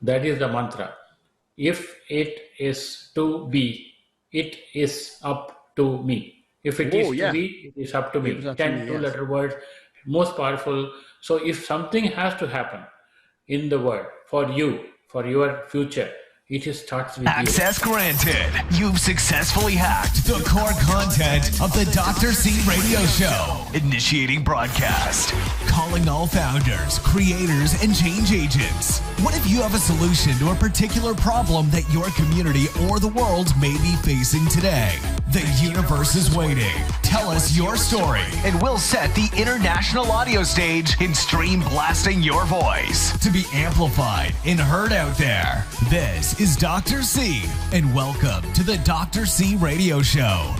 That is the mantra. If it is to be, it is up to me. If it Oh, is to yeah. be, it is up to It was me. up to 10 me, yes. two-letter words, most powerful. So if something has to happen in the world for you, for your future, it starts with you. Access granted. You've successfully hacked the core content of the Dr.C Radio-Show. Initiating broadcast. Calling all founders, creators, and change agents. What if you have a solution to a particular problem that your community or the world may be facing today? The universe is waiting. Tell us your story, and we'll set the international audio stage in stream blasting your voice to be amplified and heard out there. This is Dr.C, and welcome to the Dr.C Radio-Show.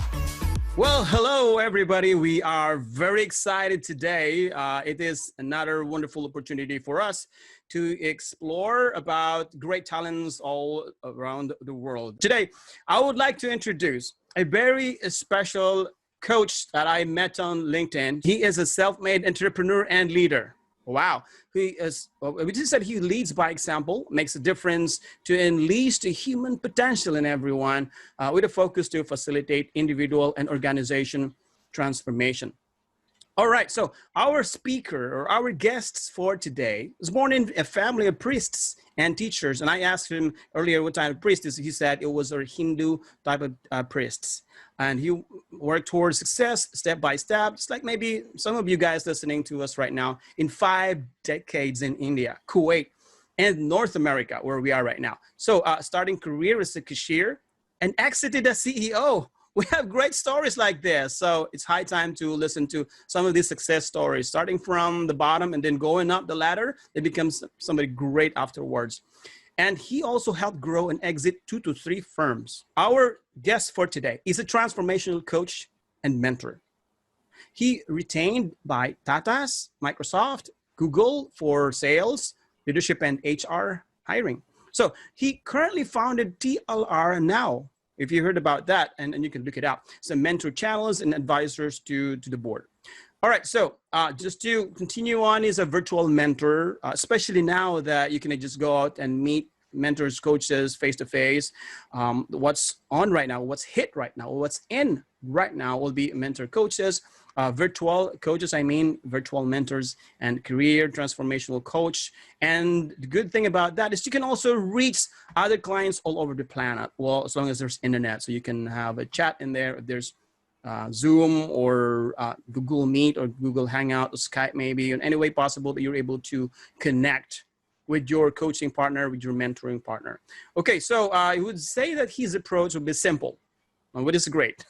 Well, hello, everybody. We are very excited today. It is another wonderful opportunity for us to explore about great talents all around the world. Today, I would like to introduce a very special coach that I met on LinkedIn. He is a self-made entrepreneur and leader. Wow. We just said he leads by example, makes a difference to unleash the human potential in everyone with a focus to facilitate individual and organization transformation. All right, so our speaker or our guests for today was born in a family of priests and teachers. And I asked him earlier what type of priest is. He said it was a Hindu type of priests. And he worked towards success step by step, just like maybe some of you guys listening to us right now, in 5 decades in India, Kuwait, and North America, where we are right now. So starting career as a cashier and exited as CEO. We have great stories like this. So it's high time to listen to some of these success stories, starting from the bottom and then going up the ladder. They become somebody great afterwards. And he also helped grow and exit 2 to 3 firms. Our guest for today is a transformational coach and mentor. He retained by Tata's, Microsoft, Google for sales, leadership, and HR hiring. So he currently founded TLRnow. If you heard about that, and you can look it up. So mentor channels and advisors to the board. All right, so just to continue on, is a virtual mentor, especially now that you can just go out and meet mentors, coaches face-to-face. What's on right now, what's hit right now, what's in right now will be mentor coaches, virtual coaches, virtual mentors, and career transformational coach. And the good thing about that is you can also reach other clients all over the planet, well, as long as there's internet. So you can have a chat in there. If there's Zoom or Google Meet or Google Hangout or Skype, maybe in any way possible that you're able to connect with your coaching partner, with your mentoring partner. Okay, so I would say that his approach would be simple, which is great.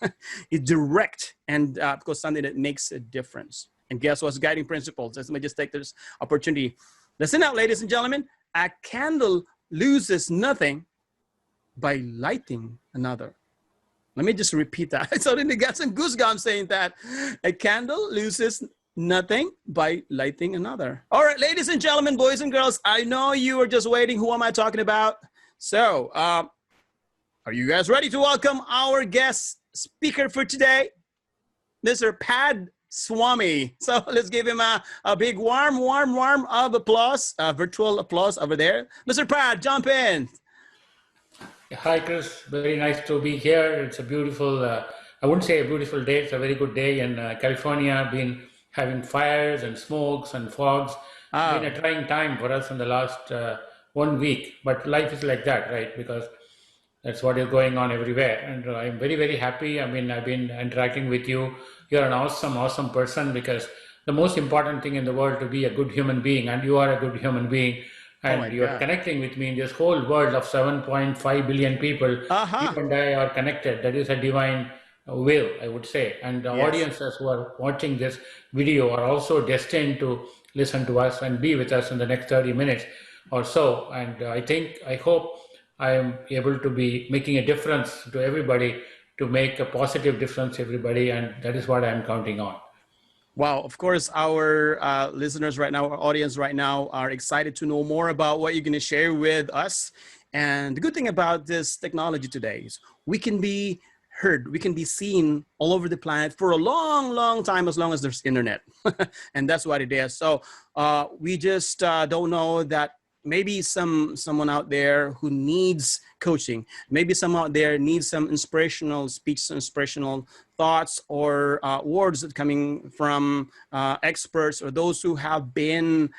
It's direct and of course something that makes a difference. And guess what's guiding principles? Let me just take this opportunity. Listen out, ladies and gentlemen. A candle loses nothing by lighting another. Let me just repeat that. I suddenly got some goosebumps saying that. A candle loses nothing by lighting another. All right, ladies and gentlemen, boys and girls, I know you are just waiting. Who am I talking about? So, are you guys ready to welcome our guest speaker for today, Mr. Pad Swami? So let's give him a big warm of applause, virtual applause over there. Mr. Pad, jump in. Hi, Chris. Very nice to be here. It's a beautiful, I wouldn't say a beautiful day. It's a very good day in California. Been having fires and smokes and fogs. Been a trying time for us in the last 1 week. But life is like that, right? Because that's what is going on everywhere. And I'm very, very happy. I've been interacting with you. You're an awesome person, because the most important thing in the world to be a good human being, and you are a good human being. And you're connecting with me in this whole world of 7.5 billion people. You and I are connected. That is a divine will, I would say. And the audiences who are watching this video are also destined to listen to us and be with us in the next 30 minutes or so. And I hope I am able to be making a difference to everybody, to make a positive difference to everybody. And that is what I'm counting on. Wow, of course, our listeners right now, our audience right now are excited to know more about what you're going to share with us. And the good thing about this technology today is we can be heard, we can be seen all over the planet for a long time, as long as there's internet. And that's what it is. So we just don't know that maybe someone out there who needs coaching, maybe someone out there needs some inspirational speech, some inspirational thoughts or words that coming from experts or those who have been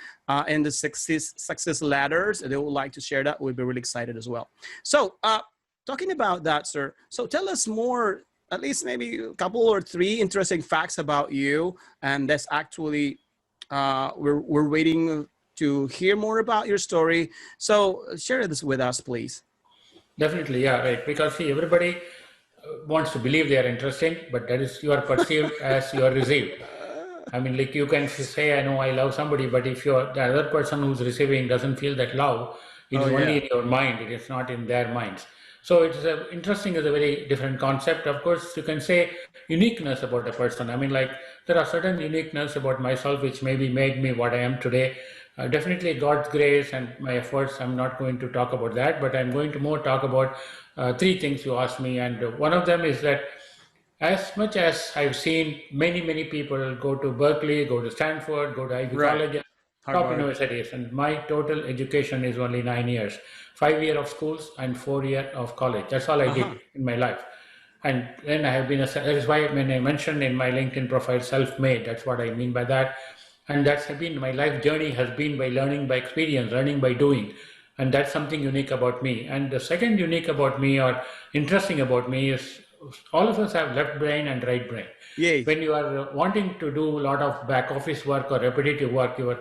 in the success ladders, they would like to share that, we'd be really excited as well. So talking about that, sir, so tell us more, at least maybe a couple or three interesting facts about you, and that's actually we're waiting to hear more about your story. So share this with us, please. Definitely, yeah, right. Because see, everybody wants to believe they are interesting, but that is you are perceived as you are received. I mean, like you can say, I know I love somebody, but if the other person who's receiving doesn't feel that love, it is only in your mind, it is not in their minds. So it's interesting is a very different concept. Of course, you can say uniqueness about a person. I mean, like there are certain uniqueness about myself which maybe made me what I am today. Definitely God's grace and my efforts. I'm not going to talk about that, but I'm going to more talk about three things you asked me. And one of them is that as much as I've seen many people go to Berkeley, go to Stanford, go to Ivy colleges, top universities, and my total education is only 9 years, 5 years of schools and 4 years of college. That's all I did in my life. And then I have been, that is why when I mentioned in my LinkedIn profile, self-made, that's what I mean by that. And that's been my life journey has been by learning by experience, learning by doing. And that's something unique about me. And the second unique about me or interesting about me is all of us have left brain and right brain. Yes. When you are wanting to do a lot of back office work or repetitive work, you are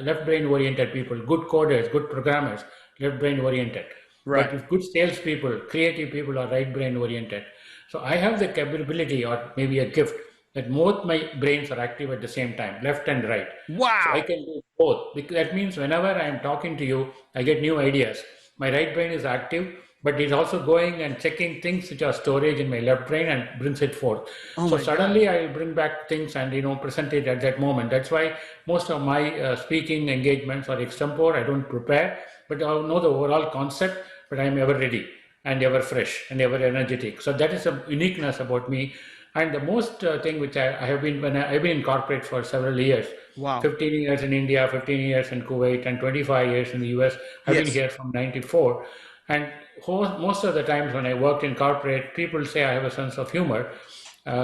left brain oriented people, good coders, good programmers, left brain oriented. Right. But if good salespeople, creative people are right brain oriented. So I have the capability or maybe a gift that both my brains are active at the same time, left and right. Wow. So I can do both. Because that means whenever I am talking to you, I get new ideas. My right brain is active, but it's also going and checking things which are storage in my left brain and brings it forth. So suddenly I will bring back things and present it at that moment. That's why most of my speaking engagements are extempore. I don't prepare, but I know the overall concept, but I am ever ready and ever fresh and ever energetic. So that is a uniqueness about me. And the most thing which I have been, I've been in corporate for several years, 15 years in India, 15 years in Kuwait, and 25 years in the US. I've been here from 94. And most of the times when I worked in corporate, people say I have a sense of humor.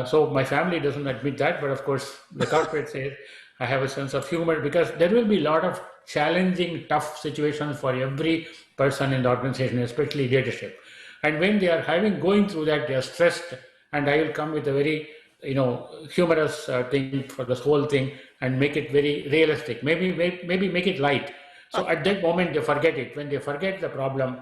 So my family doesn't admit that, but of course the corporate says I have a sense of humor because there will be a lot of challenging, tough situations for every person in the organization, especially leadership. And when they are going through that, they are stressed. And I will come with a very, humorous thing for this whole thing and make it very realistic. Maybe make it light. So at that moment they forget it. When they forget the problem,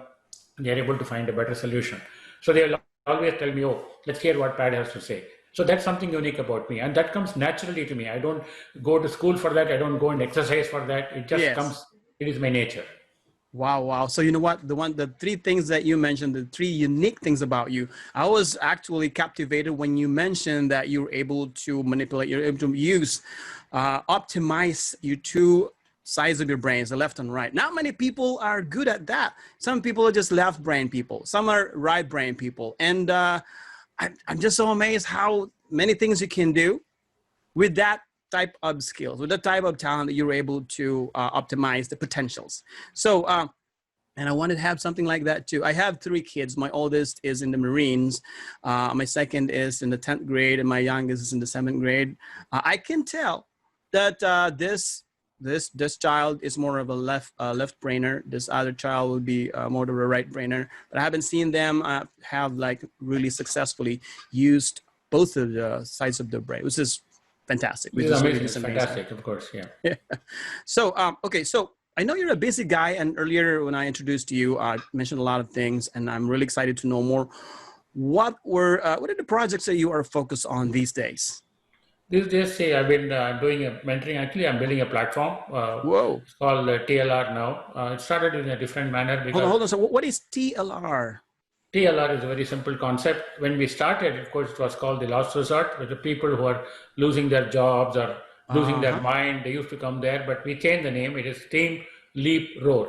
they are able to find a better solution. So they will always tell me, "Oh, let's hear what Pat has to say." So that's something unique about me, and that comes naturally to me. I don't go to school for that. I don't go and exercise for that. It just comes. It is my nature. Wow. So you know what? The three things that you mentioned, the three unique things about you, I was actually captivated when you mentioned that you're able to manipulate, you're able to use, optimize your two sides of your brains, the left and right. Not many people are good at that. Some people are just left brain people. Some are right brain people. And I'm just so amazed how many things you can do with that type of skills, with the type of talent that you're able to optimize the potentials. So, and I wanted to have something like that too. I have 3 kids. My oldest is in the Marines. My second is in the 10th grade, and my youngest is in the 7th grade. I can tell that this child is more of a left brainer. This other child will be more of a right brainer. But I haven't seen them have like really successfully used both of the sides of the brain, which is fantastic. It's amazing. It's fantastic, of course. Yeah. So, okay. So I know you're a busy guy, and earlier when I introduced you, I mentioned a lot of things, and I'm really excited to know more. What are the projects that you are focused on these days? These days, I've been doing a mentoring. Actually, I'm building a platform. Whoa! It's called TLRnow. It started in a different manner. Because hold on. So, what is TLR? TLR is a very simple concept. When we started, of course, it was called the last resort, with the people who are losing their jobs or losing their mind. They used to come there, but we changed the name. It is Team Leap Road.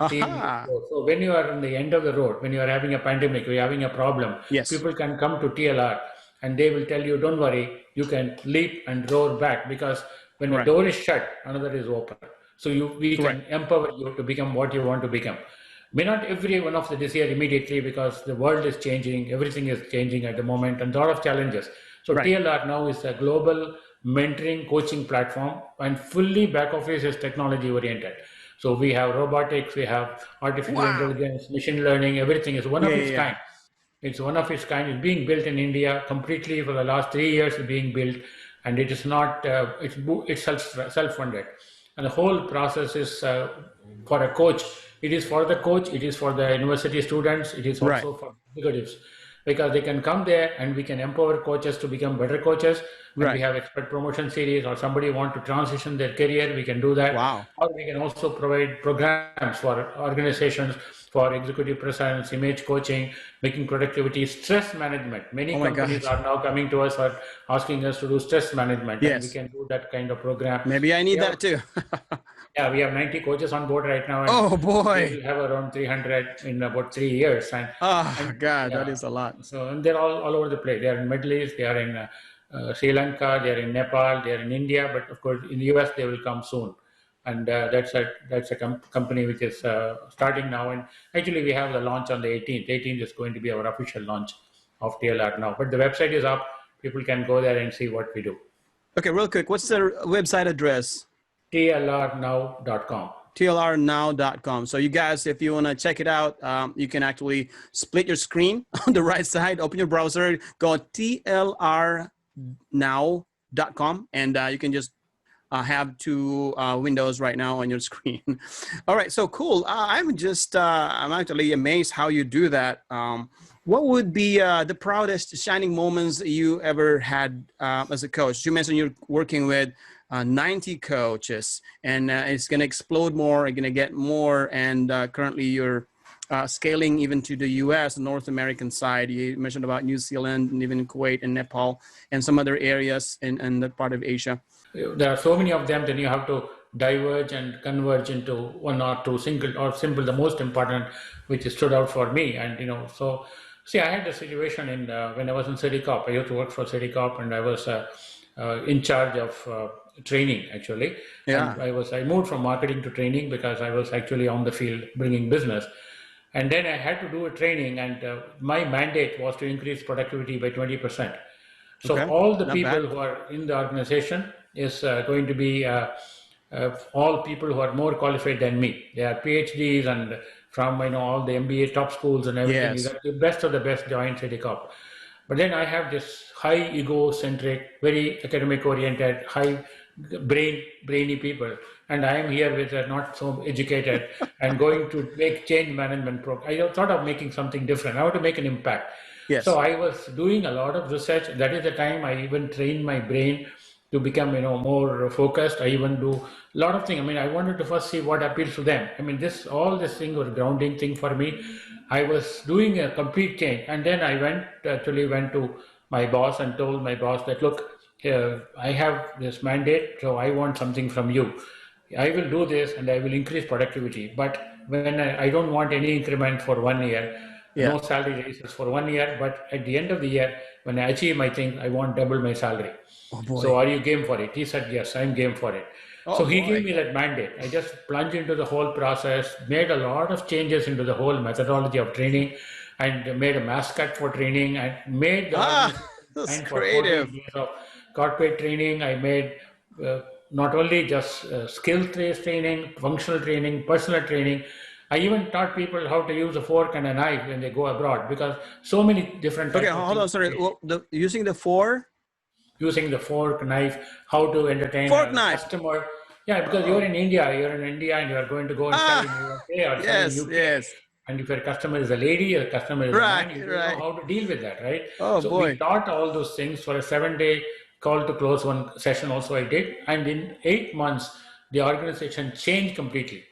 Team Leap Road. So when you are in the end of the road, when you are having a pandemic, you're having a problem, people can come to TLR and they will tell you, don't worry, you can leap and roar back, because when the door is shut, another is open. So we can Correct. empower you to become what you want to become. May not every one of this year immediately, because the world is changing, everything is changing at the moment, and a lot of challenges. So Right. TLR now is a global mentoring coaching platform, and fully back office is technology oriented. So we have robotics, we have artificial Wow. intelligence, machine learning, everything is one Yeah, of yeah, its yeah. kind. It's one of its kind. It's being built in India completely for the last 3 years. It's being built, and it is not. It's self-funded, and the whole process is for a coach. It is for the coach. It is for the university students. It is Right. also for executives, because they can come there and we can empower coaches to become better coaches. And we Right. have expert promotion series, or somebody want to transition their career, we can do that. Wow. Or we can also provide programs for organizations for executive presence, image coaching, making productivity, stress management. Many Oh my companies gosh. are now coming to us or asking us to do stress management, and we Yes. can do that kind of program. Maybe I We need have, that too. yeah, we have 90 coaches on board right now, and Oh we boy. will have around 300 in about 3 years. Oh And God, that yeah, is a lot. so and they're all over the place. They are in Middle East, they are in Sri Lanka, they are in Nepal, they are in India, but of course in the US they will come soon. And that's a company which is starting now. And actually we have the launch on the 18th. 18th is going to be our official launch of TLR now. But the website is up. People can go there and see what we do. Okay, real quick, what's the website address? TLRnow.com. TLRnow.com. So you guys, if you want to check it out, you can actually split your screen on the right side, open your browser, go on TLRnow.com, and you can just have two windows right now on your screen. All right, so cool. I'm actually amazed how you do that. What would be the proudest shining moments you ever had as a coach? You mentioned you're working with 90 coaches, and it's going to explode more, you're going to get more, and currently you're scaling even to the US, North American side. You mentioned about New Zealand, and even Kuwait and Nepal, and some other areas in that part of Asia. There are so many of them, then you have to diverge and converge into one or two single or simple, the most important, which stood out for me. And so see, I had a situation in when I was in CityCorp. I used to work for CityCorp, and I was in charge of training actually. Yeah. And I moved from marketing to training because I was actually on the field bringing business. And then I had to do a training, and my mandate was to increase productivity by 20%. So Okay. all the Not people bad. who are in the organization is going to be all people who are more qualified than me. They are PhDs and from all the MBA top schools and everything. You Yes. got the best of the best join CityCorp. But then I have this high egocentric, very academic oriented, high brainy people, and I am here with a not so educated and going to make change management program. I thought of making something different. I want to make an impact. Yes. So I was doing a lot of research. That is the time I even trained my brain to become more focused. I even do a lot of things. I mean, I wanted to first see what appeals to them. I mean, all this thing was grounding thing for me. I was doing a complete change, and then I went to my boss and told my boss that, look, I have this mandate, so I want something from you. I will do this and I will increase productivity, but when I don't want any increment for 1 year, Yeah. no salary raises for 1 year, but at the end of the year, when I achieve my thing, I want double my salary. Oh boy. So are you game for it? He said, yes, I'm game for it. Oh, So he boy. gave me that mandate. I just plunged into the whole process, made a lot of changes into the whole methodology of training, and made a mascot for training, and made the organization That's sign for 14 creative. years of corporate training. I made not only just skill-based training, functional training, personal training. I even taught people how to use a fork and a knife when they go abroad, because so many different types Okay, of hold on. things. Sorry. Well, using the Using the fork, knife, how to entertain fork a knife. customer. Yeah, because you're in India, and you are going to go and sell in USA or sell in Yes, UK. yes. And if your customer is a lady, your customer is a man, you don't know Right. how to deal with that, right? Oh So we boy. taught all those things for a 7-day call to close one session also I did. And in 8 months, the organization changed completely.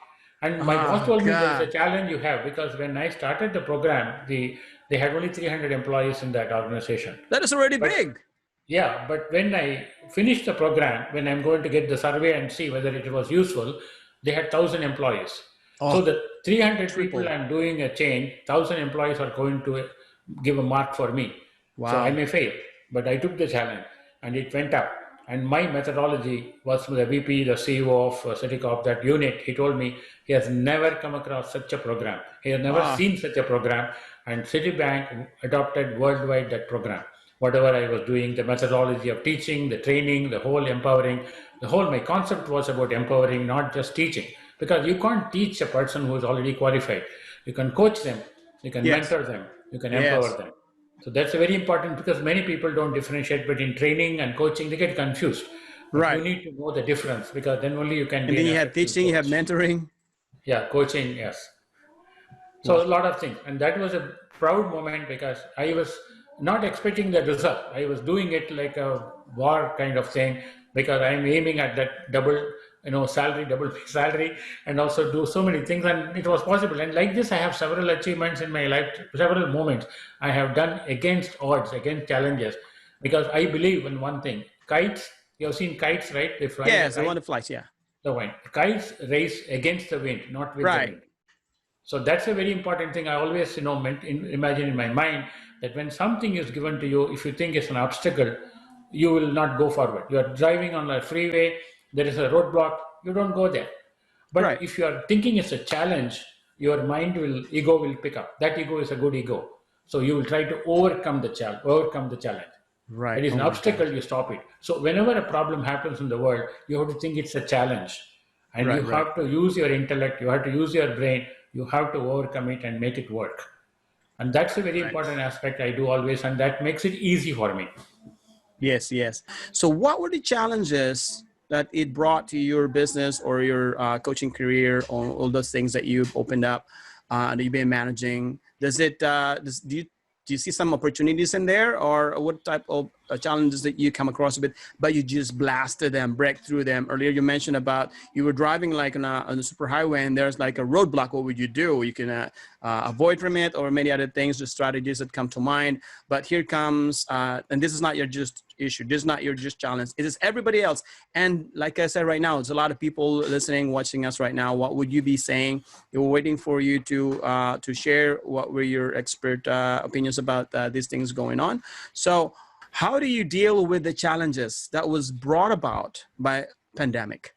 And my boss Oh told me there is a God. challenge you have, because when I started the program, they had only 300 employees in that organization. That is already But big. yeah, but when I finished the program, when I'm going to get the survey and see whether it was useful, they had 1,000 employees. So Oh, the 300 people triple. I'm doing a change, 1,000 employees are going to give a mark for me. So I Wow. may fail, but I took the challenge and it went up. And my methodology was the VP, the CEO of Citycorp, that unit. He told me he has never come across such a program. He has never Ah, seen such a program. And Citibank adopted worldwide that program. Whatever I was doing, the methodology of teaching, the training, the whole empowering, my concept was about empowering, not just teaching. Because you can't teach a person who is already qualified. You can coach them, you can yes, mentor them, you can empower yes, them. So that's very important because many people don't differentiate between training and coaching. They get confused. But you right. need to know the difference because then only you can And be then an you have effective teaching, you have coach. mentoring. Yeah, coaching, yes. So Wow. a lot of things. And that was a proud moment because I was not expecting the result. I was doing it like a war kind of thing because I'm aiming at that double, salary, double salary, and also do so many things. And it was possible. And like this, I have several achievements in my life, several moments I have done against odds, against challenges, because I believe in one thing. Kites, you have seen kites, right? They fly the Yes, the one kite, that flies. Yeah. the wind. Kites race against the wind, not with the Right. wind. So that's a very important thing. I always, imagine in my mind that when something is given to you, if you think it's an obstacle, you will not go forward. You are driving on a freeway, there is a roadblock, you don't go there. But Right. if you are thinking it's a challenge, your ego will pick up. That ego is a good ego. So you will try to overcome the challenge. Right. It is Oh an my obstacle, gosh. you stop it. So whenever a problem happens in the world, you have to think it's a challenge. And you Right. Right. have to use your intellect, you have to use your brain, you have to overcome it and make it work. And that's a very Right. important aspect I do always, and that makes it easy for me. Yes. Yes. So, what were the challenges that it brought to your business or your coaching career, or all those things that you've opened up, that you've been managing? Do you see some opportunities in there, or what type of challenges that you come across with, but you just blasted them, break through them? Earlier, you mentioned about you were driving like on a super highway, and there's like a roadblock. What would you do? You can avoid from it, or many other things, the strategies that come to mind. But here comes, and this is not your just issue. This is not your just challenge. It is everybody else. And like I said, right now, there's a lot of people listening, watching us right now. What would you be saying? They were waiting for you to share what were your expert opinions about these things going on. So, how do you deal with the challenges that was brought about by pandemic?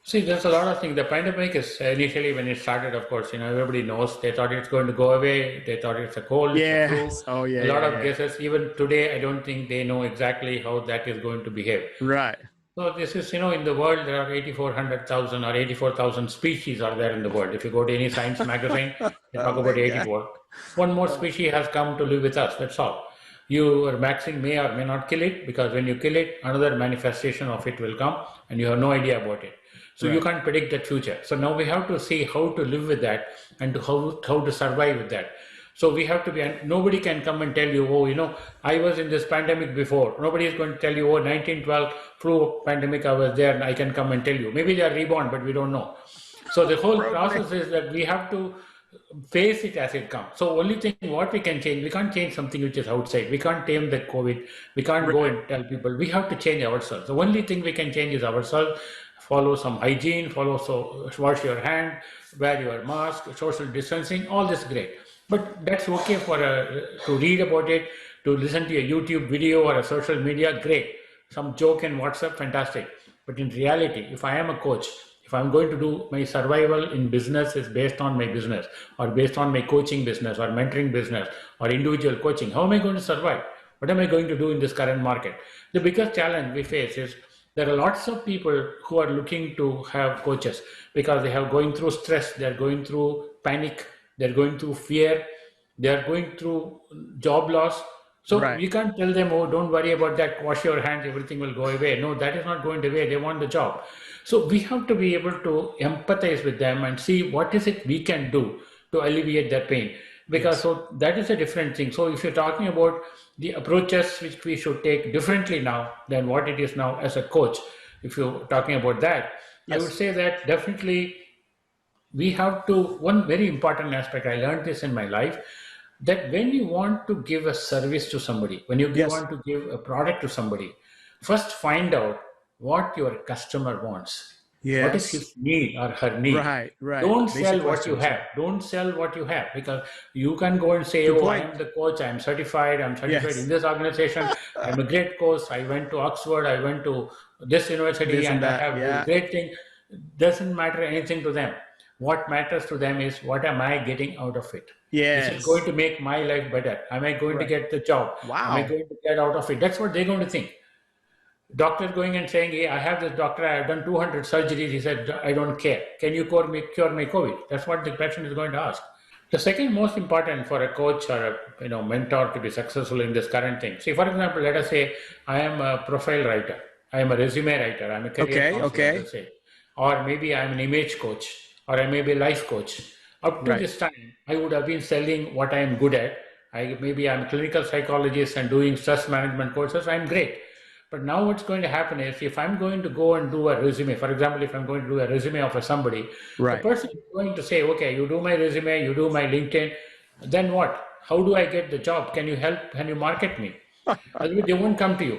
See, there's a lot of things. The pandemic is initially when it started, of course, everybody knows they thought it's going to go away. They thought it's a cold, it's a flu. Yes. Oh yeah, A lot yeah, of yeah. guesses. Even today, I don't think they know exactly how that is going to behave. Right. So this is, in the world, there are 8,400,000 or 84,000 species are there in the world. If you go to any science magazine, they talk Oh my about God. 84. One more species has come to live with us, that's all. Your vaccine may or may not kill it because when you kill it, another manifestation of it will come and you have no idea about it. So you Right. can't predict that future. So now we have to see how to live with that and how to survive with that. So we have to be, and nobody can come and tell you, oh, I was in this pandemic before. Nobody is going to tell you, oh, 1912 flu pandemic, I was there and I can come and tell you. Maybe they are reborn, but we don't know. So the whole Probably. process is that we have to face it as it comes. So only thing what we can change, we can't change something which is outside. We can't tame the COVID. We can't go Right. and tell people. We have to change ourselves. The only thing we can change is ourselves. Follow some hygiene, wash your hand, wear your mask, social distancing, all this great. But that's okay for to read about it, to listen to a YouTube video or a social media, great. Some joke in WhatsApp, fantastic. But in reality, if I am a coach, if I'm going to do my survival in business is based on my business or based on my coaching business or mentoring business or individual coaching, how am I going to survive? What am I going to do in this current market? The biggest challenge we face is there are lots of people who are looking to have coaches because they have going through stress, they're going through panic, they're going through fear, they're going through job loss. So Right. you can't tell them, oh, don't worry about that, wash your hands, everything will go away. No, that is not going away. They want the job. So we have to be able to empathize with them and see what is it we can do to alleviate their pain. Because Yes. so that is a different thing. So if you're talking about the approaches which we should take differently now than what it is now as a coach, if you're talking about that, I would Yes. say that definitely we have to, one very important aspect, I learned this in my life, that when you want to give a service to somebody, when you Yes. want to give a product to somebody, first find out what your customer wants. What is Yes. his need or her need? Right. Right. Don't Basic sell what you questions. have. Don't sell what you have, because you can go and say, Good oh, I point. am the coach. I'm certified. I'm certified in Yes. this organization. I'm a great coach. I went to Oxford. I went to this university This and and I that. have this Yeah. great thing. Doesn't matter anything to them. What matters to them is, what am I getting out of it? Is it going Yes. to make my life better? Am I going to Right. get the job? Am I Wow. going to get out of it? That's what they're going to think. Doctor going and saying, hey, I have this doctor, I have done 200 surgeries. He said, I don't care. Can you cure my COVID? That's what the patient is going to ask. The second most important for a coach or a mentor to be successful in this current thing. See, for example, let us say I am a profile writer, I am a resume writer, I'm a career Okay. counselor, Okay. let's say, or maybe I'm an image coach, or I may be a life coach. Up to Right. this time, I would have been selling what I am good at. Maybe I'm a clinical psychologist and doing stress management courses. I'm great. But now what's going to happen is, if I'm going to go and do a resume, for example, if I'm going to do a resume of somebody, the Right. person is going to say, okay, you do my resume, you do my LinkedIn, then what? How do I get the job? Can you help? Can you market me? Otherwise, they won't come to you.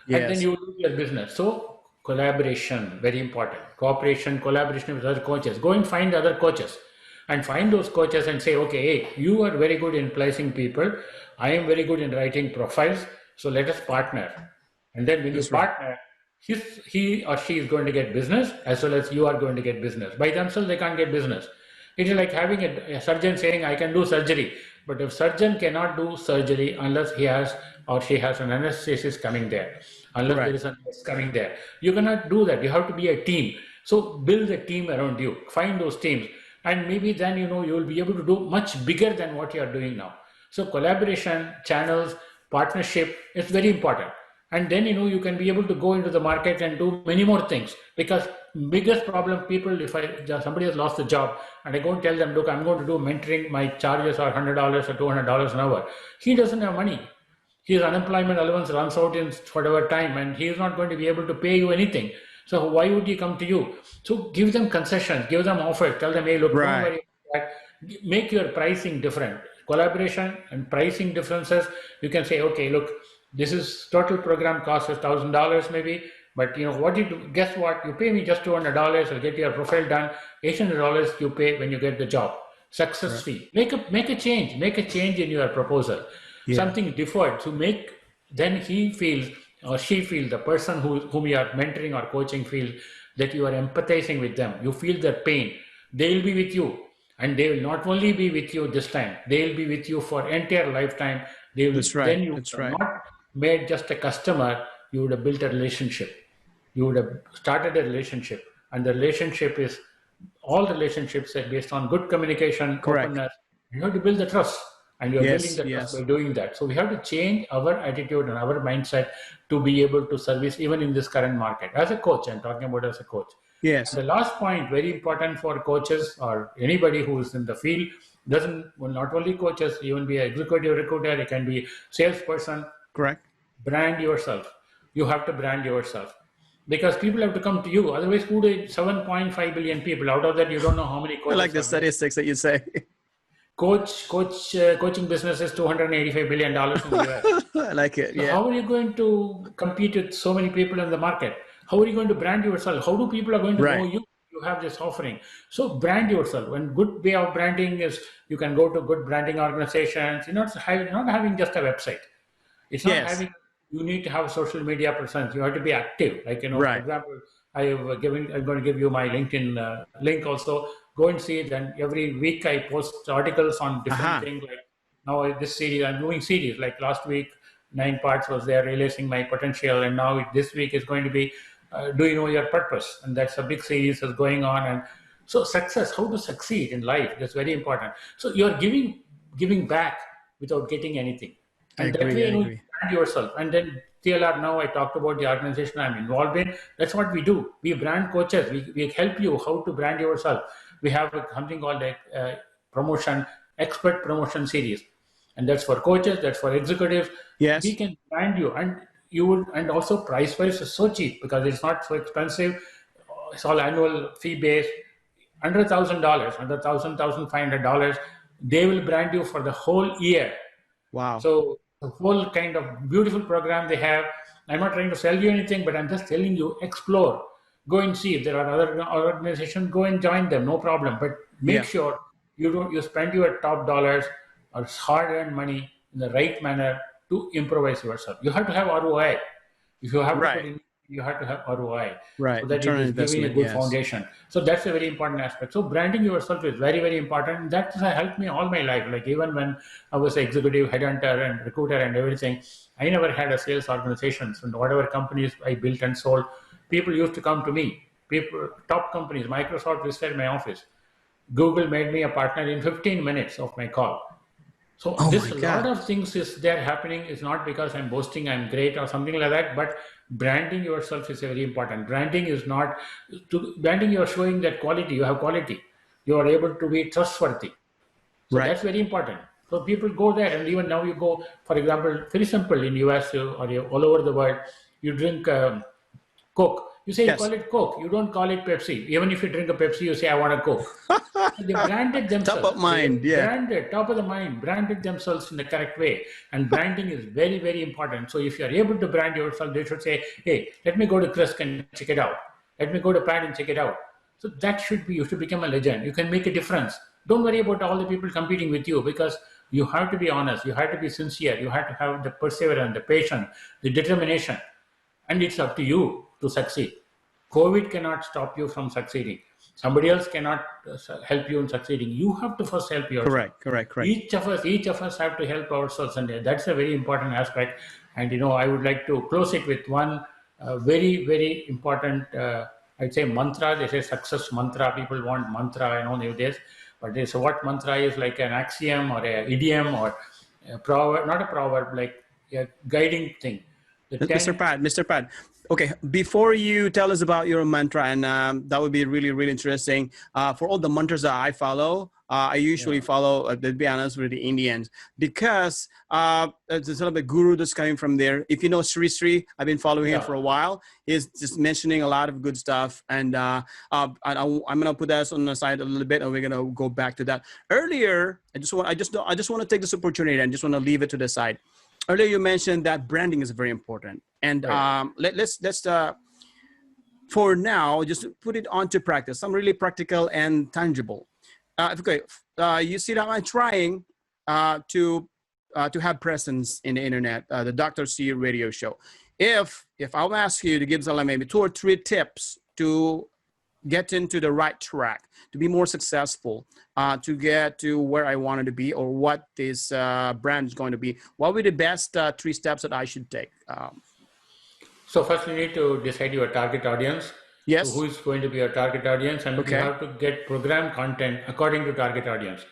And then Yes. you lose your business. So collaboration, very important. Cooperation, collaboration with other coaches. Go and find other coaches and find those coaches and say, okay, hey, you are very good in placing people. I am very good in writing profiles. So let us partner. And then when you That's right. partner, he or she is going to get business, as well as you are going to get business. By themselves, they can't get business. It is like having a surgeon saying, I can do surgery. But if surgeon cannot do surgery unless he has or she has an anesthetist coming there, unless there Right. is a nurse coming there, you cannot do that. You have to be a team. So build a team around you. Find those teams. And maybe then, you will be able to do much bigger than what you are doing now. So collaboration, channels, partnership is very important. And then you can be able to go into the market and do many more things, because biggest problem people, if somebody has lost a job and I go and tell them, look, I'm going to do mentoring, my charges are $100 or $200 an hour, he doesn't have money. His unemployment allowance runs out in whatever time, and he is not going to be able to pay you anything. So why would he come to you? So give them concessions, give them offers, tell them, hey, look, don't Right. worry about that. Make your pricing different. Collaboration and pricing differences. You can say, okay, look, this is total program cost is $1,000 maybe, but what you do, guess what? You pay me just $200. I'll get your profile done. $800 you pay when you get the job. Success Right. fee. Make a change. Make a change in your proposal. Yeah. Something deferred to make. Then he feels or she feels, the person whom you are mentoring or coaching feels that you are empathizing with them. You feel their pain. They will be with you, and they will not only be with you this time. They will be with you for entire lifetime. They will. That's right. Then you That's have right. not made just a customer. You would have built a relationship. You would have started a relationship, and the relationship is, all relationships are based on good communication, Correct. openness. You have to build the trust, and you're building Yes. the trust by Yes. doing that. So we have to change our attitude and our mindset to be able to service even in this current market. As a coach, I'm talking about as a coach. Yes. The last point, very important for coaches or anybody who is in the field, not only coaches, even be an executive recruiter, it can be salesperson. Correct. Brand yourself. You have to brand yourself, because people have to come to you. Otherwise, 7.5 billion people, out of that you don't know how many I like coaches the are there. statistics that you say. Coaching business is $285 billion in the US. I like it. So Yeah. how are you going to compete with so many people in the market? How are you going to brand yourself? How do people are going to know Right. you? You have this offering. So brand yourself. And good way of branding is, you can go to good branding organizations. You're not having just a website. It's not Yes. having. You need to have social media presence. You have to be active. Like for Right. example, I'm going to give you my LinkedIn link also. Go and see it. And every week I post articles on different Aha. things. Like now this series, I'm doing series. Like last week, 9 parts was there, realizing my potential, and now this week is going to be, do you know your purpose? And that's a big series that's going on. And so success, how to succeed in life, that's very important. So you're giving back without getting anything. I And that agree. way, I you agree. brand yourself. And then TLRnow, I talked about the organization I'm involved in. That's what we do. We brand coaches. We help you how to brand yourself. We have something called a expert promotion series. And that's for coaches, that's for executives. We Yes. can brand you, and also price wise is so cheap because it's not so expensive. It's all annual fee based. $100,000, $100,000, $1,500, they will brand you for the whole year. Wow. So the whole kind of beautiful program they have. I'm not trying to sell you anything, but I'm just telling you, explore. Go and see if there are other organizations. Go and join them, no problem. But make Yeah. sure you spend your top dollars or hard-earned money in the right manner to improvise yourself. You have to have ROI. If you have to put Right. in, you have to have ROI so Right. that it Return on is giving a investment. good Yes. foundation. So that's a very important aspect. So branding yourself is very, very important. That has helped me all my life. Like even when I was executive headhunter and recruiter and everything, I never had a sales organizations, and whatever companies I built and sold, people used to come to me. People, top companies, Microsoft visited my office. Google made me a partner in 15 minutes of my call. So Oh this my a lot God. of things is there happening. Is not because I'm boasting I'm great or something like that, but branding yourself is very important. Branding is not branding. You are showing that quality. You have quality. You are able to be trustworthy. So Right. that's very important. So people go there, and even now you go, for example, very simple in US or all over the world, you drink Coke. You say you call Yes. it Coke. You don't call it Pepsi. Even if you drink a Pepsi, you say I want a Coke. So they branded Top of themselves. mind. They Yeah. branded, top of the mind, branded themselves in the correct way. And branding is very, very important. So if you're able to brand yourself, they should say, hey, let me go to Chris and check it out. Let me go to Pat and check it out. So that should be, you should become a legend. You can make a difference. Don't worry about all the people competing with you, because you have to be honest. You have to be sincere. You have to have the perseverance, the patience, the determination. And it's up to you to succeed. COVID cannot stop you from succeeding. Somebody else cannot help you in succeeding. You have to first help yourself. Correct. Correct. Correct. Each of us have to help ourselves, and that's a very important aspect. And I would like to close it with one very, very important, I'd say mantra. They say success mantra. People want mantra, nowadays. But this what mantra is, like an axiom or a idiom or a proverb, not a proverb, like a guiding thing. The Mr. 10. Pat, Mr. Pat. Okay, before you tell us about your mantra, and that would be really, really interesting. For all the mantras that I follow, I usually Yeah. follow, to be honest, with the Indians, because there's a little bit guru that's coming from there. If you know Sri Sri, I've been following him Yeah. for a while. He's just mentioning a lot of good stuff, and I'm gonna put that on the side a little bit, and we're gonna go back to that. Earlier, I just want to take this opportunity and just want to leave it to the side. Earlier, you mentioned that branding is very important, and Right. let's for now just put it onto practice. Some really practical and tangible. Okay, you see that I'm trying to have presence in the internet. The Dr.C Radio-Show. If I'll ask you to give some maybe 2 or 3 tips to get into the right track, to be more successful, to get to where I wanted to be, or what this brand is going to be, what would be the best 3 steps that I should take? So first you need to decide your target audience. So who Yes. is going to be your target audience, and you Okay. have to get program content according to target audience.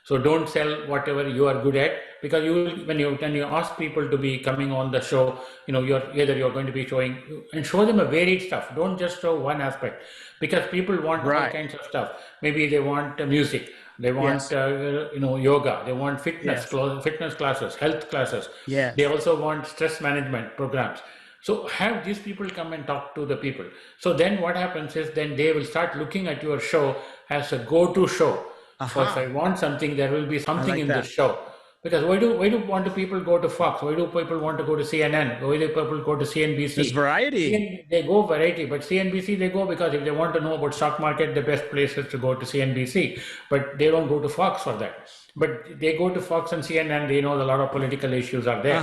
So don't sell whatever you are good at, because you will, when you ask people to be coming on the show, you're going to be showing, and show them a varied stuff. Don't just show one aspect, because people want all Right. kinds of stuff. Maybe they want music, they want Yes. yoga, they want Yes. fitness classes, health classes. They Yes. also want stress management programs. So have these people come and talk to the people. So then what happens is, then they will start looking at your show as a go-to show. So if I Aha. want something, there will be I something like in this that. show. Because why do want to people go to Fox? Why do people want to go to CNN? Why do people go to There's CNBC? variety. They go variety, but CNBC they go because if they want to know about stock market, the best place is to go to CNBC. But they don't go to Fox for that. But they go to Fox and CNN. They know a lot of political issues are there.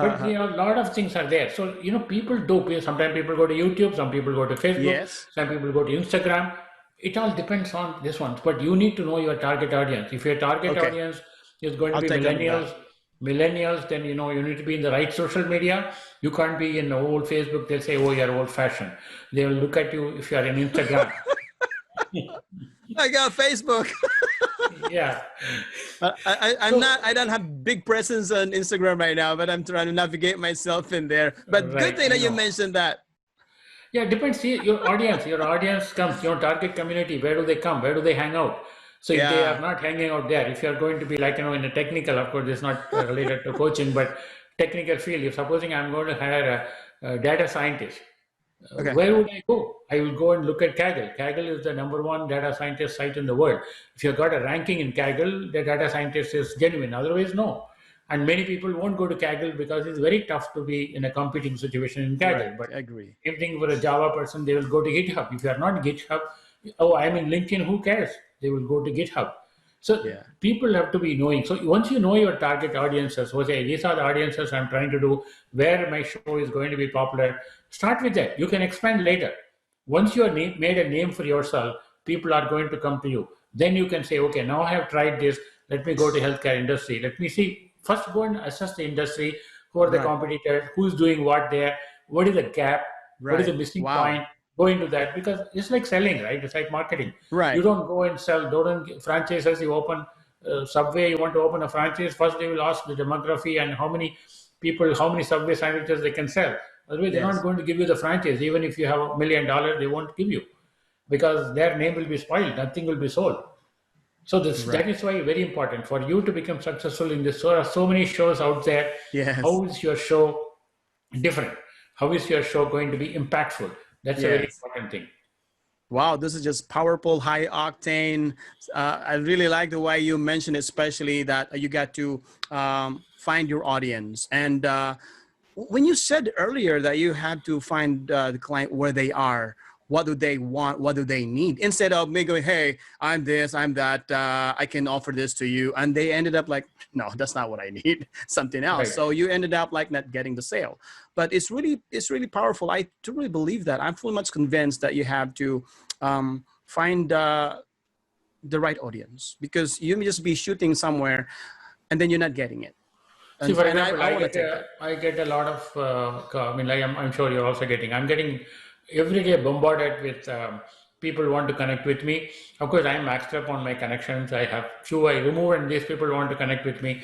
But Uh-huh. a lot of things are there. So people do. Sometimes people go to YouTube. Some people go to Facebook. Yes. Some people go to Instagram. It all depends on this one. But you need to know your target audience. If your target Okay. audience is going to I'll be take note of that. millennials, then you need to be in the right social media. You can't be in the old Facebook. They'll say, oh, you're old fashioned. They will look at you if you are in Instagram. I got Facebook. Yeah. I'm So not. I don't have big presence on Instagram right now, but I'm trying to navigate myself in there. But good right, thing I that you know. mentioned that. Yeah, depends. See, your audience. Your audience comes. Your target community. Where do they come? Where do they hang out? So if they are Yeah. not hanging out there, if you are going to be like in a technical, of course, it's not related to coaching, but technical field. If supposing I'm going to hire a data scientist, Okay. where would I go? I will go and look at Kaggle. Kaggle is the #1 data scientist site in the world. If you've got a ranking in Kaggle, the data scientist is genuine. Otherwise, no. And many people won't go to Kaggle because it's very tough to be in a competing situation in Kaggle. Right. But I agree. same thing for a Java person, they will go to GitHub. If you are not GitHub, oh, I'm in LinkedIn, who cares? They will go to GitHub. So Yeah. people have to be knowing. So once you know your target audiences, okay, these are the audiences I'm trying to do, where my show is going to be popular, start with that. You can expand later. Once you are made a name for yourself, people are going to come to you. Then you can say, okay, now I have tried this. Let me go to healthcare industry. Let me see. First, go and assess the industry. Who are the Right. competitors? Who's doing what there? What is the gap? What is the Right. missing Wow. point? Go into that because it's like selling, right? It's like marketing. You Right. don't go and sell. Don't franchises. You open Subway. You want to open a franchise. First, they will ask the demography and how many people, how many Subway sandwiches they can sell. Otherwise, they're not Yes. going to give you the franchise. Even if you have $1 million, they won't give you because their name will be spoiled. Nothing will be sold. So that Right. is why very important for you to become successful in this. So there are so many shows out there. Yes. How is your show different? How is your show going to be impactful? That's a very Yes. important thing. Wow, this is just powerful, high octane. I really like the way you mentioned, especially that you got to find your audience. And when you said earlier that you had to find the client where they are, what do they want, what do they need, instead of me going, hey, I'm this, I'm that, I can offer this to you, and they ended up like, no, that's not what I need, something else. Right. So you ended up like not getting the sale. But it's really powerful. I truly believe that. I'm fully much convinced that you have to find the right audience, because you may just be shooting somewhere and then you're not getting it. See, for And example, I want to take that. I get a lot of, I mean, like I'm sure you're also getting, I'm getting every day bombarded with people want to connect with me. Of course, I'm maxed up on my connections. I have few I remove, and these people want to connect with me.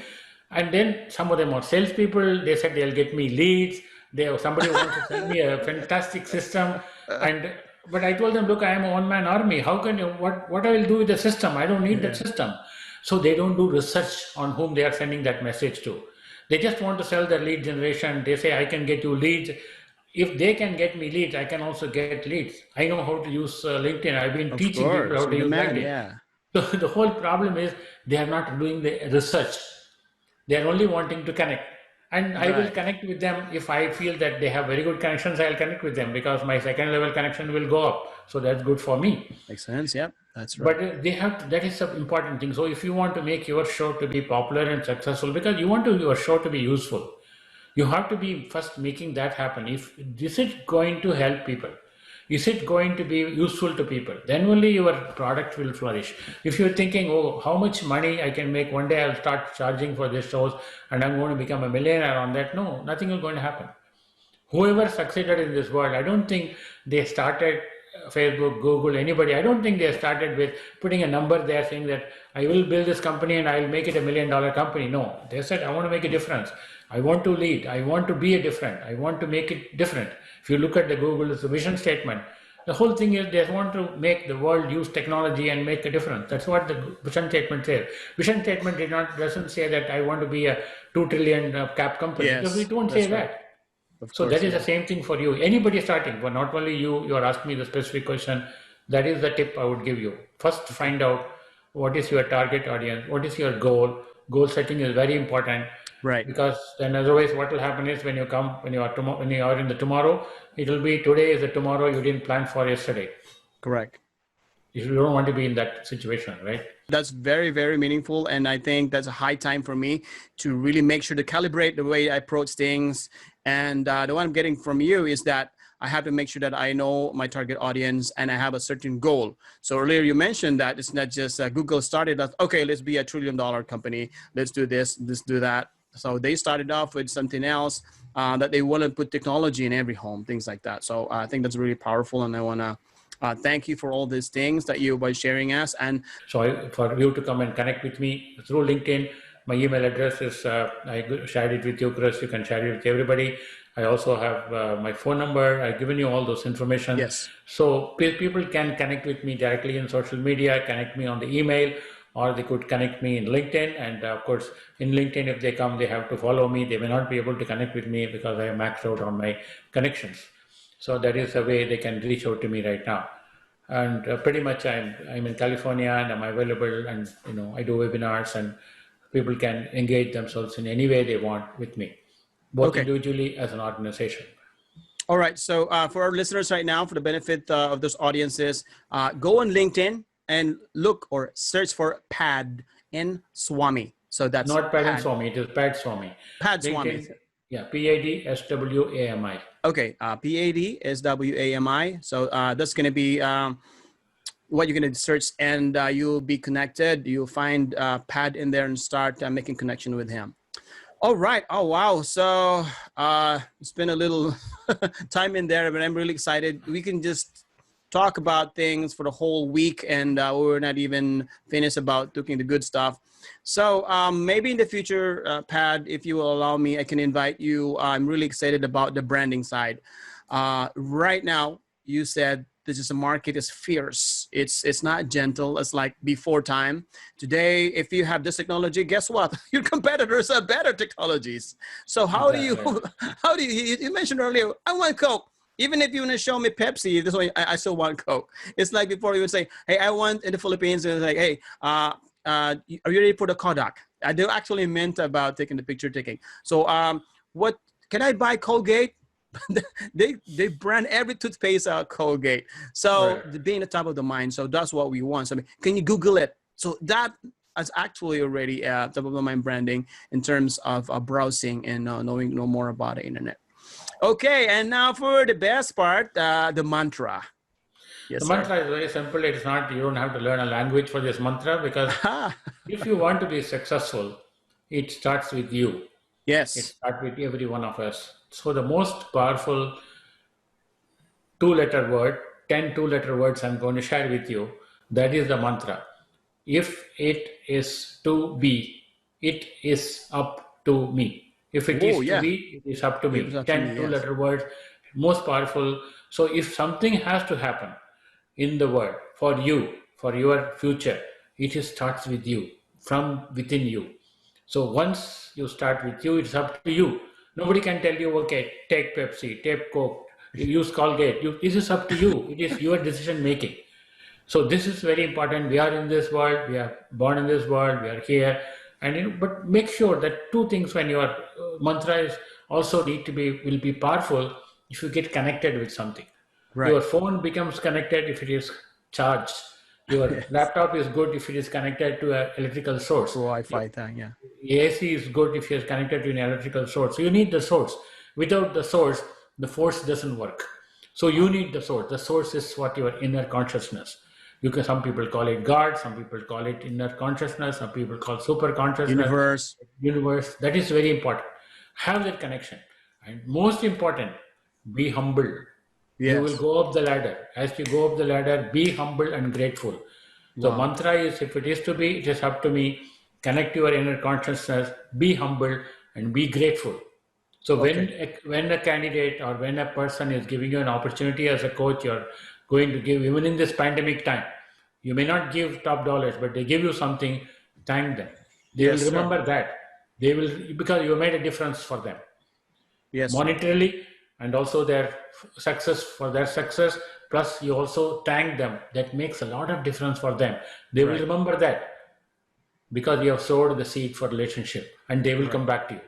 And then some of them are salespeople. They said they'll get me leads. Somebody wants to send me a fantastic system, and but I told them, look, I am a one-man army. How can you? What I will do with the system? I don't need that Yeah. system. So they don't do research on whom they are sending that message to. They just want to sell their lead generation. They say, I can get you leads. If they can get me leads, I can also get leads. I know how to use LinkedIn. I've been Of teaching people course, how to you're the use man. LinkedIn. Yeah. So the whole problem is they are not doing the research. They are only wanting to connect. And I will Right. connect with them if I feel that they have very good connections. I'll connect with them because my second level connection will go up. So that's good for me. Makes sense. Yep. That's right. But they have to, that is the important thing. So if you want to make your show to be popular and successful, because you want your show to be useful, you have to be first making that happen. If this is going to help people, is it going to be useful to people, then only your product will flourish. If you're thinking, oh, how much money I can make, one day I'll start charging for these shows and I'm going to become a millionaire on that, no, nothing is going to happen. Whoever succeeded in this world, I don't think they started Facebook, Google, anybody. I don't think they started with putting a number there saying that I will build this company and I will make it $1 million company. No, they said, I want to make a difference. I want to lead. I want to be a different. I want to make it different. If you look at the Google, it's a vision statement. The whole thing is they want to make the world use technology and make a difference. That's what the vision statement says. Vision statement doesn't say that I want to be a 2 trillion cap company. Because we Yes, don't say that's right. that. Of So that course. is the Yeah. same thing for you. Anybody starting, but not only you, you are asking me the specific question. That is the tip I would give you. First, Okay. find out what is your target audience, what is your goal. Goal setting is very important Right. because then otherwise what will happen is when you come, when you are in the tomorrow, it will be today is the tomorrow you didn't plan for yesterday. Correct. You don't want to be in that situation, right? That's very, very meaningful. And I think that's a high time for me to really make sure to calibrate the way I approach things. And the one I'm getting from you is that I have to make sure that I know my target audience and I have a certain goal. So earlier you mentioned that it's not just Google started as, okay, let's be a $1 trillion company. Let's do this, let's do that. So they started off with something else that they want to put technology in every home, things like that. So I think that's really powerful. And I want to thank you for all these things that you by sharing us. And So for you to come and connect with me through LinkedIn, my email address is, I shared it with you, Chris. You can share it with everybody. I also have my phone number. I've given you all those information. yes, So people can connect with me directly in social media, connect me on the email, or they could connect me in LinkedIn. And of course, in LinkedIn, if they come, they have to follow me. They may not be able to connect with me because I am maxed out on my connections. So that is the way they can reach out to me right now. And pretty much I'm in California and I'm available, and I do webinars and people can engage themselves in any way they want with me, both Okay. individually as an organization. All right. So for our listeners right now, for the benefit of those audiences, go on LinkedIn and look or search for Pad and Swami. So that's Not Pad and Pad. Swami, it is Pad Swami. Pad Swami. LinkedIn, yeah, PADSWAMI. Okay. PADSWAMI. So that's going to be what you're going to search, and you'll be connected. You'll find Pad in there and start making connection with him. All right. Oh, wow. So it's been a little time in there, but I'm really excited. We can just talk about things for the whole week, and we're not even finished about looking the good stuff. So maybe in the future, Pad, if you will allow me, I can invite you. I'm really excited about the branding side. Right now, you said this is a market is fierce. It's not gentle. It's like before time. Today, if you have this technology, guess what? Your competitors have better technologies. So how do you mentioned earlier, I want Coke. Even if you want to show me Pepsi, this way I still want Coke. It's like before you would say, hey, I want in the Philippines, it's like, hey, are you ready for the Kodak? I do actually meant about taking the picture taking. So what can I buy Colgate? they brand every toothpaste out Colgate. So being the top of the mind. So that's what we want. So I mean, can you Google it? So that is actually already top of the mind branding in terms of browsing and knowing more about the internet. Okay, and now for the best part, the mantra. Yes, the mantra is very simple. It's not, you don't have to learn a language for this mantra, because if you want to be successful, it starts with you. Yes. It starts with every one of us. So the most powerful 2-letter word, 10 2-letter words I'm going to share with you, that is the mantra. If it is to be, it is up to me. If it is to be, it is up to me. 10 2-letter words, most powerful. So if something has to happen in the world for you, for your future, it starts with you, from within you. So once you start with you, it's up to you. Nobody can tell you, okay, take Pepsi, take Coke, use Colgate. This is up to you. It is your decision making. So this is very important. We are in this world. We are born in this world. We are here. And but make sure that two things when your mantra is also will be powerful if you get connected with something. Right. Your phone becomes connected if it is charged. Your laptop is good if it is connected to an electrical source. Wi-Fi thing, yeah. AC is good if you're connected to an electrical source. So you need the source. Without the source, the force doesn't work. So you need the source. The source is what your inner consciousness. Some people call it God, some people call it inner consciousness, some people call super consciousness. Universe. That is very important. Have that connection. And most important, be humble. Yes. You will go up the ladder. As you go up the ladder, be humble and grateful. So mantra is, if it is to be, it is up to me. Connect your inner consciousness, be humble and be grateful. So when a candidate or when a person is giving you an opportunity as a coach, you're going to give, even in this pandemic time, you may not give top dollars, but they give you something, thank them. They will remember that. They will, because you made a difference for them. Yes. Monetarily, and also their success, for their success, plus you also thank them. That makes a lot of difference for them. They will remember that because you have sowed the seed for relationship, and they will come back to you.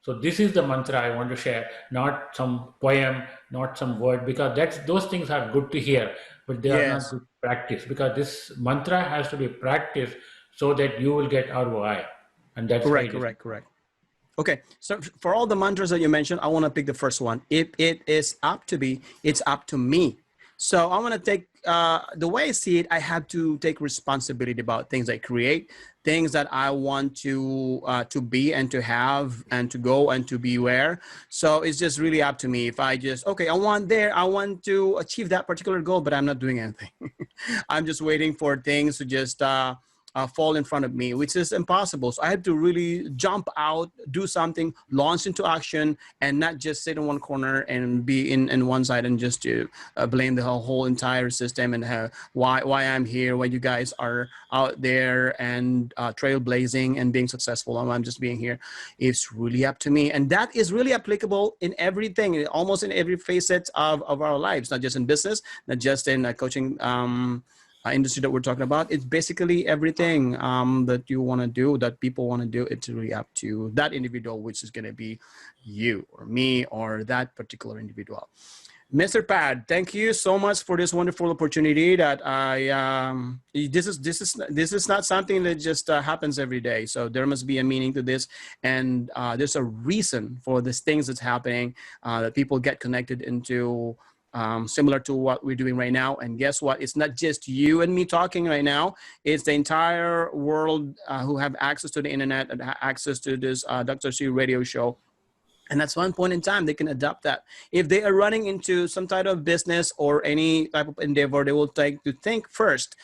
So this is the mantra I want to share, not some poem, not some word, because those things are good to hear, but they are not good practice, because this mantra has to be practiced so that you will get ROI. And that's correct. Okay, so for all the mantras that you mentioned, I want to pick the first one. If it is up to be, it's up to me. So I want to take, the way I see it, I have to take responsibility about things I create, things that I want to be and to have and to go and to be where. So it's just really up to me. If I just, I want to achieve that particular goal, but I'm not doing anything. I'm just waiting for things to just fall in front of me, which is impossible. So I have to really jump out, do something, launch into action, and not just sit in one corner and be in one side and just to blame the whole entire system and why I'm here, why you guys are out there and trailblazing and being successful. I'm just being here. It's really up to me. And that is really applicable in everything, almost in every facet of our lives, not just in business, not just in coaching industry that we're talking about. It's basically everything that you want to do, that people want to do. It's really up to that individual, which is going to be you or me or that particular individual. Mr. Pad, thank you so much for this wonderful opportunity. That this is not something that just happens every day. So there must be a meaning to this, and there's a reason for these things that's happening that people get connected into. Similar to what we're doing right now. And guess what? It's not just you and me talking right now. It's the entire world who have access to the internet and access to this Dr.C radio show. And that's one point in time they can adopt that. If they are running into some type of business or any type of endeavor, they will take to think first,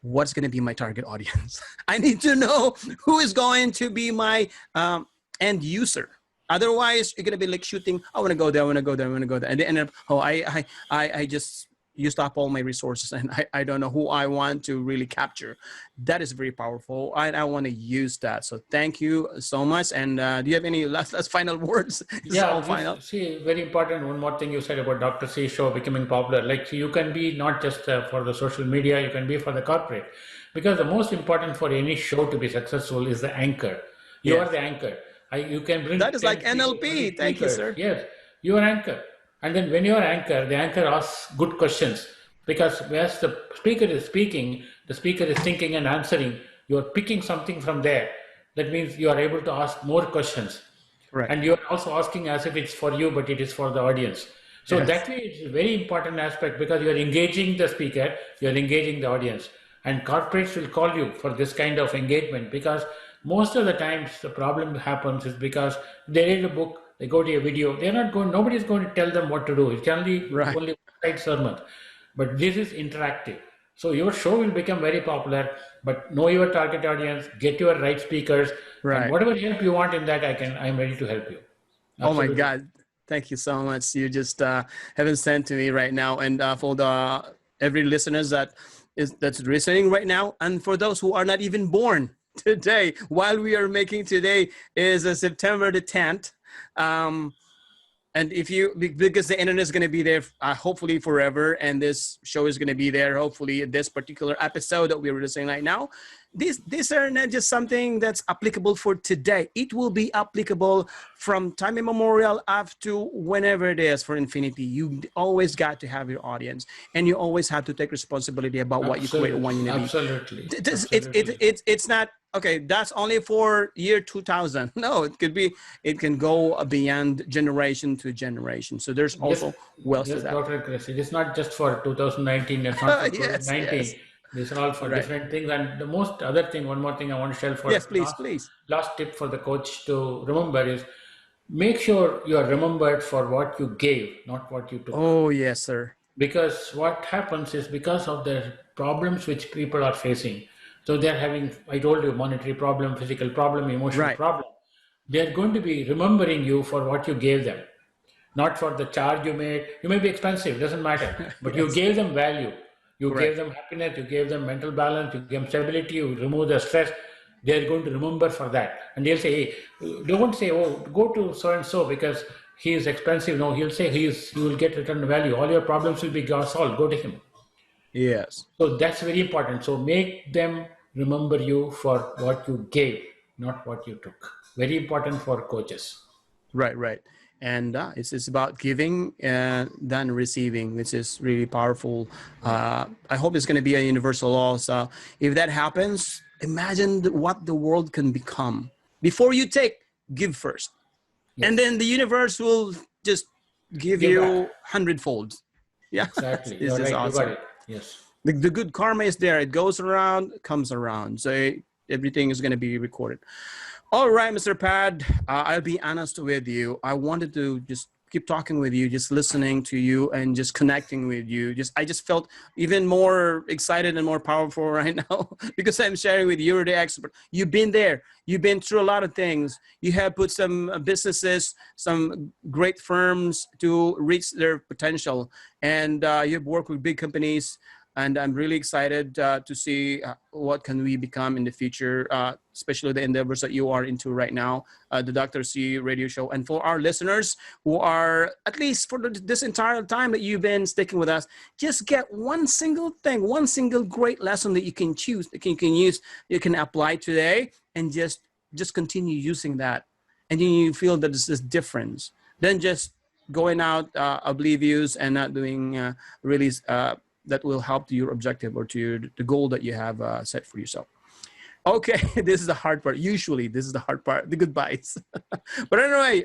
what's going to be my target audience? I need to know who is going to be my end user. Otherwise, you're gonna be like shooting. I want to go there. I want to go there. I want to go there, and they end up. Oh, I just used up all my resources, and I don't know who I want to really capture. That is very powerful. I want to use that. So thank you so much. And do you have any last final words? Yeah, final. See, very important. One more thing you said about Dr.C show becoming popular. Like you can be not just for the social media, you can be for the corporate, because the most important for any show to be successful is the anchor. You are the anchor. You can bring that is like NLP. Thank you, sir. Yes, you are anchor. And then when you are anchor, the anchor asks good questions, because as the speaker is speaking, the speaker is thinking and answering. You are picking something from there. That means you are able to ask more questions. Right. And you are also asking as if it's for you, but it is for the audience. So that way it's a very important aspect, because you are engaging the speaker, you are engaging the audience. And corporates will call you for this kind of engagement, because most of the times the problem happens is because they read a book, they go to a video, nobody's going to tell them what to do. It's only one side sermon. But this is interactive. So your show will become very popular, but know your target audience, get your right speakers, and whatever help you want in that, I'm ready to help you. Absolutely. Oh my God. Thank you so much. You just haven't sent to me right now. And for the every listeners that's listening right now, and for those who are not even born today, while we are making today is September the 10th. And because the internet is going to be there, hopefully forever. And this show is going to be there. Hopefully this particular episode that we're releasing right now, these are not just something that's applicable for today. It will be applicable from time immemorial up to whenever it is for infinity. You always got to have your audience, and you always have to take responsibility about what you create. Absolutely. It's not, okay, that's only for year 2000. No, it can go beyond generation to generation. So there's also wealth to that. Dr. Chris, it is not just for 2019. It's not for 2019. Yes. These are all for different things. And one more thing I want to share for please. Last tip for the coach to remember is, make sure you are remembered for what you gave, not what you took. Oh, yes, sir. Because what happens is, because of the problems which people are facing, so they're having, I told you, monetary problem, physical problem, emotional problem. They're going to be remembering you for what you gave them, not for the charge you made. You may be expensive, doesn't matter, but you gave them value. You gave them happiness, you gave them mental balance, you gave them stability, you remove the stress. They're going to remember for that. And they'll say, hey, they won't say, oh, go to so-and-so because he is expensive. No, he'll say you will get return value. All your problems will be solved. Go to him. Yes. So that's very important. So make them remember you for what you gave, not what you took. Very important for coaches. Right. And it's about giving than receiving, which is really powerful. I hope it's going to be a universal law. So if that happens, imagine what the world can become. Before you take, give first. Yes. And then the universe will just give you hundredfold. Yeah, exactly. It's You're right. awesome. You got it. Yes. The good karma is there. It goes around, comes around. So everything is going to be recorded. All right, Mr. Pad, I'll be honest with you. I wanted to just keep talking with you, just listening to you and just connecting with you. I just felt even more excited and more powerful right now because I'm sharing with you. You're the expert. You've been there. You've been through a lot of things. You have put some businesses, some great firms to reach their potential. And you've worked with big companies. And I'm really excited to see what can we become in the future, especially the endeavors that you are into right now, the Dr. C Radio Show. And for our listeners who are, at least for this entire time that you've been sticking with us, just get one single thing, one single great lesson that you can choose, that you can use, you can apply today, and just continue using that. And then you feel that there's this difference. Then just going out oblivious and not doing really that will help to your objective or to the goal that you have set for yourself. Okay, this is the hard part. Usually, this is the hard part, the goodbyes. But anyway,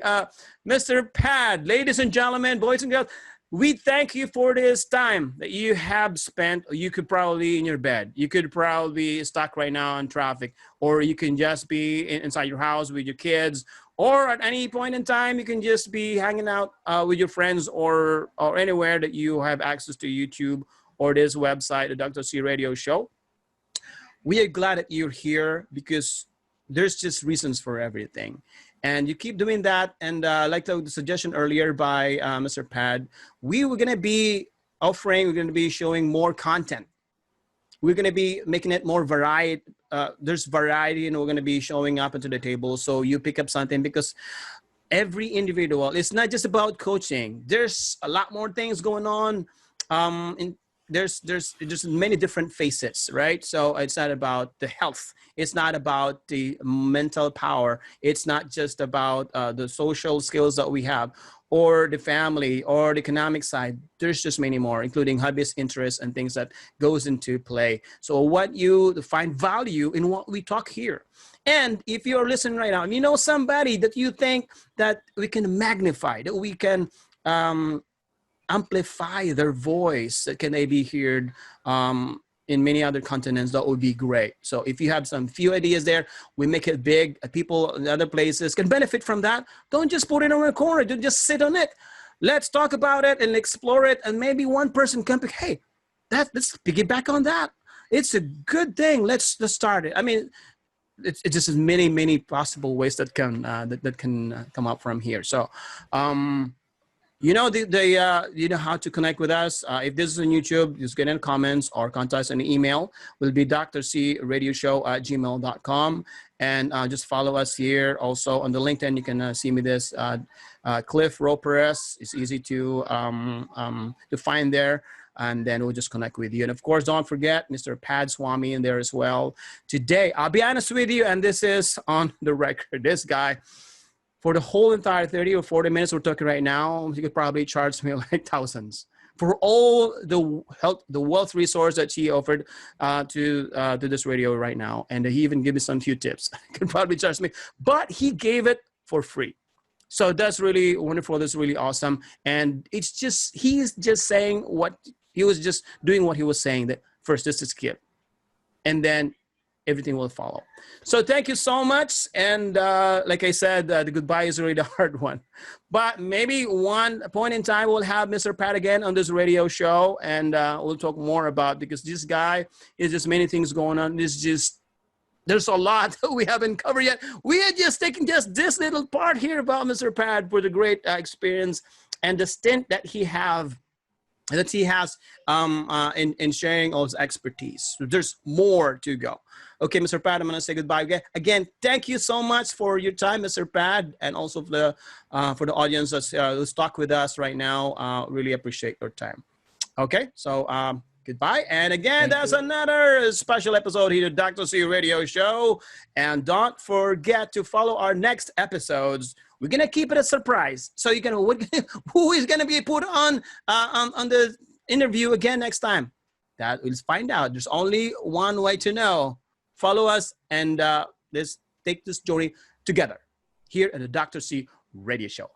Mr. Pad, ladies and gentlemen, boys and girls, we thank you for this time that you have spent. You could probably in your bed. You could probably be stuck right now in traffic, or you can just be inside your house with your kids, or at any point in time, you can just be hanging out with your friends or anywhere that you have access to YouTube or this website, the Dr.C Radio Show. We are glad that you're here because there's just reasons for everything. And you keep doing that. And like the suggestion earlier by Mr. Pad, we were going to be offering, we're going to be showing more content. We're going to be making it more varied. There's variety, and we're going to be showing up into the table. So you pick up something, because every individual, it's not just about coaching. There's a lot more things going on. There's many different facets, right? So it's not about the health. It's not about the mental power. It's not just about the social skills that we have, or the family, or the economic side. There's just many more, including hobbies, interests, and things that goes into play. So what you find value in what we talk here. And if you're listening right now, and you know somebody that you think that we can magnify, that we can amplify their voice, that can they be heard in many other continents, that would be great. So if you have some few ideas there, we make it big. People in other places can benefit from that. Don't just put it on a corner. Don't just sit on it. Let's talk about it and explore it. And maybe one person can pick, hey, let's piggyback on that. It's a good thing. Let's start it. I mean, it's just many possible ways that can that can come up from here. So you know you know how to connect with us. If this is on YouTube, just get in comments or contact us an email. Will be drcradioshow@gmail.com, and just follow us here. Also on the LinkedIn, you can see me this Cliff Roperes. It's easy to find there, and then we'll just connect with you. And of course, don't forget Mr. Pad Swami in there as well. Today, I'll be honest with you, and this is on the record. This guy, for the whole entire 30 or 40 minutes we're talking right now, he could probably charge me like thousands for all the wealth resource that he offered to this radio right now. And he even gave me some few tips. He could probably charge me, but he gave it for free. So that's really wonderful. That's really awesome. And it's just, he's just saying what he was just doing, what he was saying, that first this is kid, and then everything will follow. So thank you so much. And like I said, the goodbye is really the hard one. But maybe one point in time, we'll have Mr. Pat again on this radio show, and we'll talk more about, because this guy is just many things going on. There's a lot that we haven't covered yet. We are just taking just this little part here about Mr. Pat for the great experience and the stint that he has in sharing all his expertise. So there's more to go. Okay, Mr. Pat, I'm going to say goodbye again. Thank you so much for your time, Mr. Pat, and also for the audience that's stuck with us right now. Really appreciate your time. Okay, so goodbye. And again, that's another special episode here at Dr. C Radio Show. And don't forget to follow our next episodes. We're going to keep it a surprise. So you can, who is going to be put on the interview again next time? That we'll find out. There's only one way to know. Follow us, and let's take this journey together here at the Dr. C Radio Show.